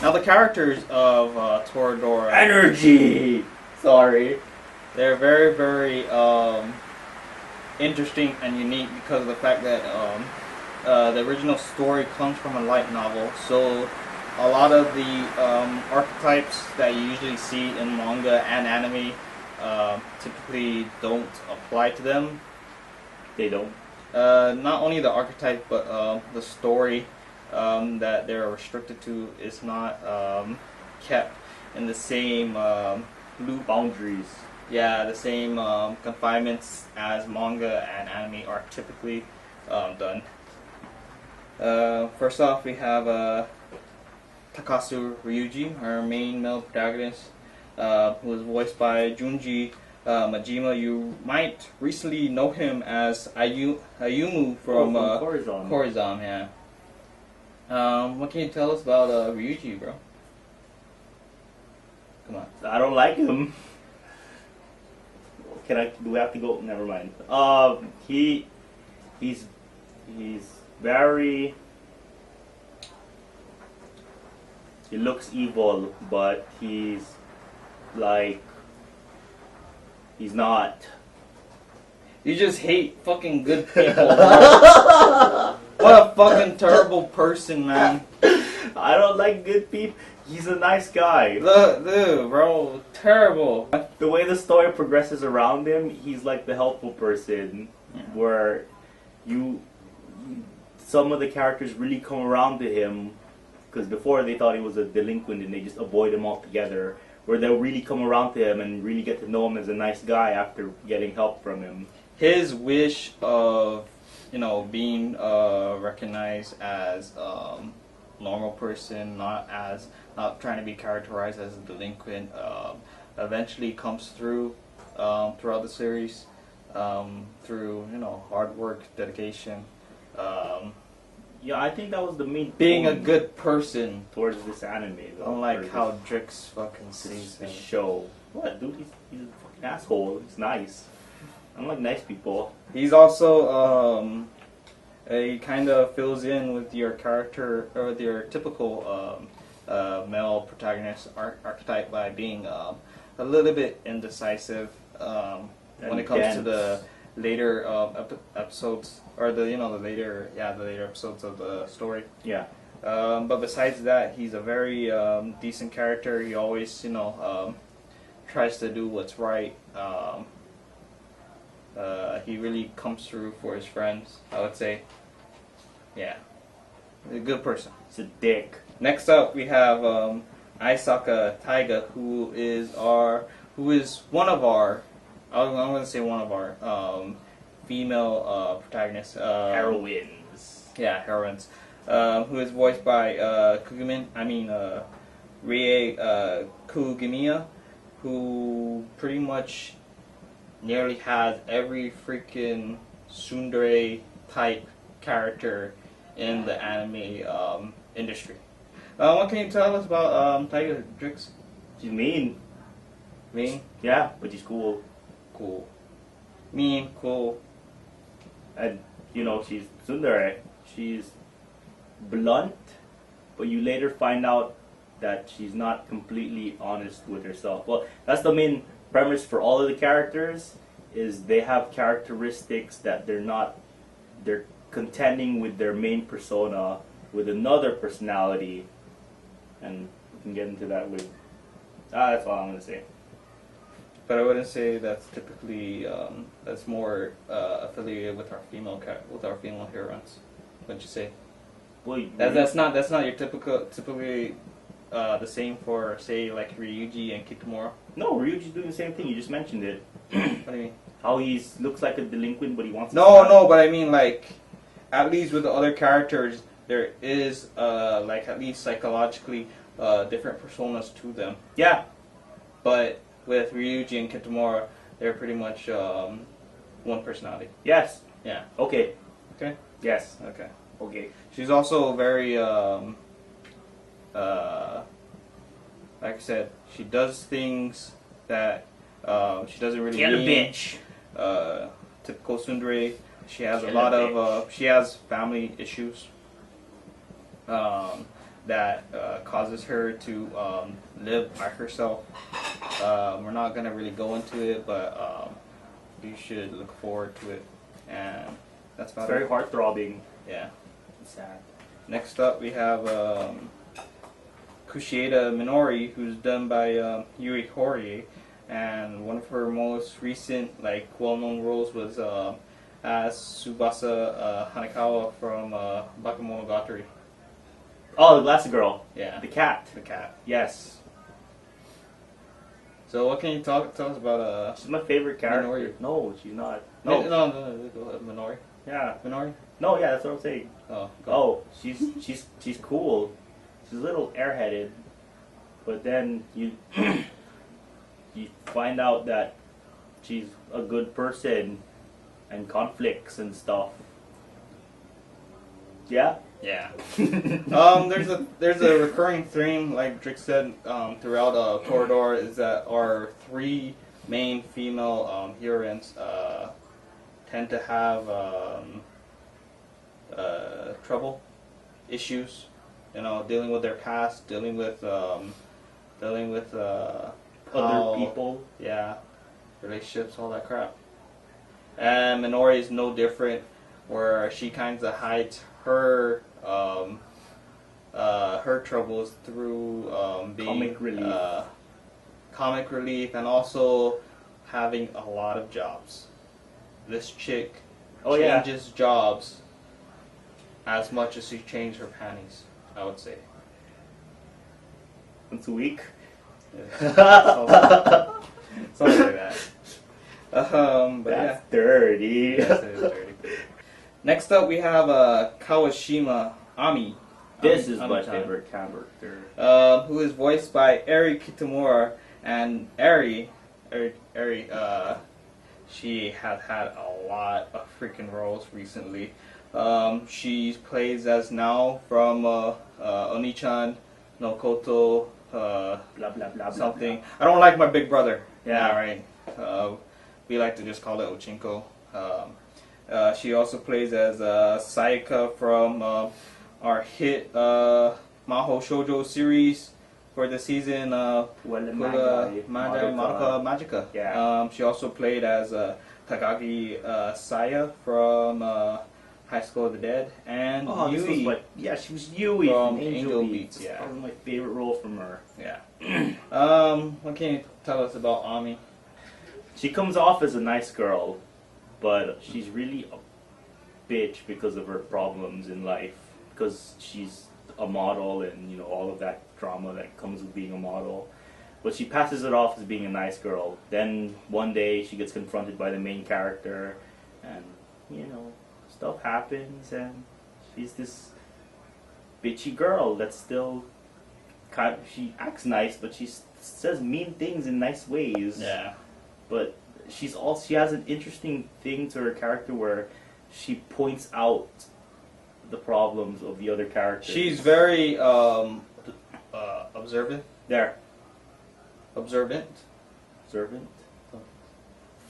Now the characters of Toradora, Energy. Sorry. they're very, very interesting and unique because of the fact that the original story comes from a light novel. So a lot of the archetypes that you usually see in manga and anime typically don't apply to them. They don't. Not only the archetype, but the story that they're restricted to is not kept in the same loop Boundaries. Yeah, the same confinements as manga and anime are typically done. First off, we have Takasu Ryuji, our main male protagonist, who was voiced by Junji Majima. You might recently know him as Ayumu from Korizan, yeah. What can you tell us about Ryuji, bro? Come on. I don't like him. Do we have to go? Never mind. He's very. He looks evil, but he's not. You just hate fucking good people. What a fucking terrible person, man. I don't like good people. He's a nice guy. Look, dude, bro, terrible. The way the story progresses around him, he's like the helpful person, where some of the characters really come around to him, because before they thought he was a delinquent and they just avoid him altogether, where they'll really come around to him and really get to know him as a nice guy after getting help from him. His wish of, being recognized as normal person, not trying to be characterized as a delinquent, eventually comes through throughout the series, through hard work, dedication. Yeah, I think that was the main being a good person towards this anime, though. Unlike how Drix fucking sees the show. What, dude? He's a fucking asshole. He's nice. I don't like nice people. He's also he kind of fills in with your character, or with your typical male protagonist archetype by being a little bit indecisive when it comes to the later episodes, or the later episodes of the story. Yeah. But besides that, he's a very decent character. He always tries to do what's right. He really comes through for his friends, I would say. Yeah. He's a good person. He's a dick. Next up, we have Aisaka Taiga, who is one of our, I'm going to say one of our female protagonists. Heroines. Yeah, heroines. Who is voiced by Rie Kugimiya, who pretty much nearly has every freaking tsundere type character in the anime industry. What can you tell us about Taiga, Drix? She's mean. Mean? Yeah, but she's cool. Cool. Mean, cool. And, she's tsundere. She's blunt, but you later find out that she's not completely honest with herself. Well, that's the main premise for all of the characters, is they have characteristics that they're contending with their main persona with another personality, and we can get into that with that's all I'm going to say. But I wouldn't say that's typically that's more affiliated with our female heroines. Wouldn't you say? Well, that's not your typically the same for, say, like Ryuji and Kitamura. No, Ryuji's doing the same thing. You just mentioned it. What do you mean? How he looks like a delinquent, but he wants to No, but I mean, like, at least with the other characters, there is like at least psychologically different personas to them. Yeah. But with Ryuji and Kitamura, they're pretty much one personality. Yes. Yeah. Okay. Okay. Yes. Okay. Okay. She's also very like I said, she does things that she doesn't really Get a mean. bitch. Typical tsundere. She has a lot of she has family issues. that causes her to live by herself. We're not gonna really go into it, but you should look forward to it, and that's about It's very it. heart-throbbing. Yeah. It's sad. Next up, we have Kushieda Minori, who's done by Yui Horie, and one of her most recent, like, well-known roles was as Tsubasa Hanekawa from Bakemonogatari. Oh, the glasses girl. Yeah, The cat. the cat. Yes. So, what can you tell us about She's my favorite character. Minori. No, she's not. No, No. no, Minori. Yeah. Minori. No, yeah, that's what I'm saying. Oh, go. Oh, she's cool. She's a little airheaded, but then you you find out that she's a good person and conflicts and stuff. Yeah. Yeah. There's a recurring theme, like Drake said, throughout Toradora, is that our three main female heroines tend to have trouble, issues, dealing with their past, dealing with Other people. yeah, relationships, all that crap. And Minori is no different, where she kind of hides her her troubles through being comic relief, and also having a lot of jobs. This chick changes jobs as much as she changed her panties, I would say. Once a week. Something like that. But That's dirty. yeah. Yes, it is dirty. Next up, we have Kawashima Ami. This is my Ami-chan, favorite character. who is voiced by Eri Kitamura, and Eri, she has had a lot of freaking roles recently. She plays as Nao from Oni-chan no Koto, Blah blah blah blah. something. I don't like my big brother. Yeah. Right. We like to just call it Ochinko. She also plays as Sayaka from our hit Maho Shoujo series for the season Madoka Magica. Yeah. She also played as Takagi Saya from High School of the Dead, and This was Yui. she was Yui from from Angel Angel Beats. Beats, yeah. That was my favorite role from her. Yeah. What can you tell us about Ami? She comes off as a nice girl, but she's really a bitch because of her problems in life. Because she's a model and all of that drama that comes with being a model. But she passes it off as being a nice girl. Then one day she gets confronted by the main character, and stuff happens, and she's this bitchy girl that's still she acts nice, but she says mean things in nice ways. Yeah. But she has an interesting thing to her character where she points out the problems of the other characters. She's very observant. Observant.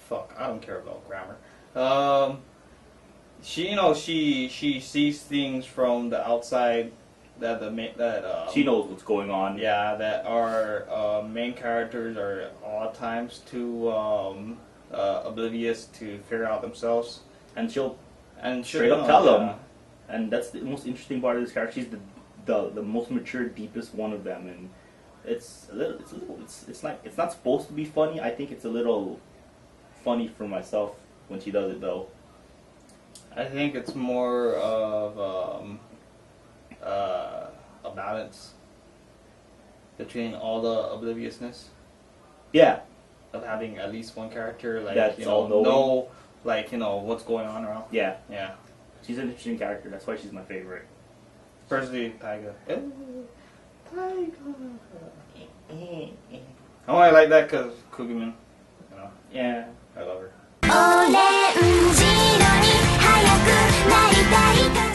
Fuck, I don't care about grammar. She sees things from the outside that She knows what's going on. Yeah, that our main characters are a lot of times too oblivious to figure out themselves, And she'll and straight up tell them. And that's the most interesting part of this character. She's the most mature, deepest one of them, and it's not supposed to be funny. I think it's a little funny for myself when she does it, though. I think it's more of a balance between all the obliviousness. Yeah. Of having at least one character, like, That's all knowing. what's going on around. Yeah. Yeah. She's an interesting character. That's why she's my favorite. Personally, Taiga. Taiga. I only like that because Kugiman. Yeah. I love her. オレンジ色に早くなりたいから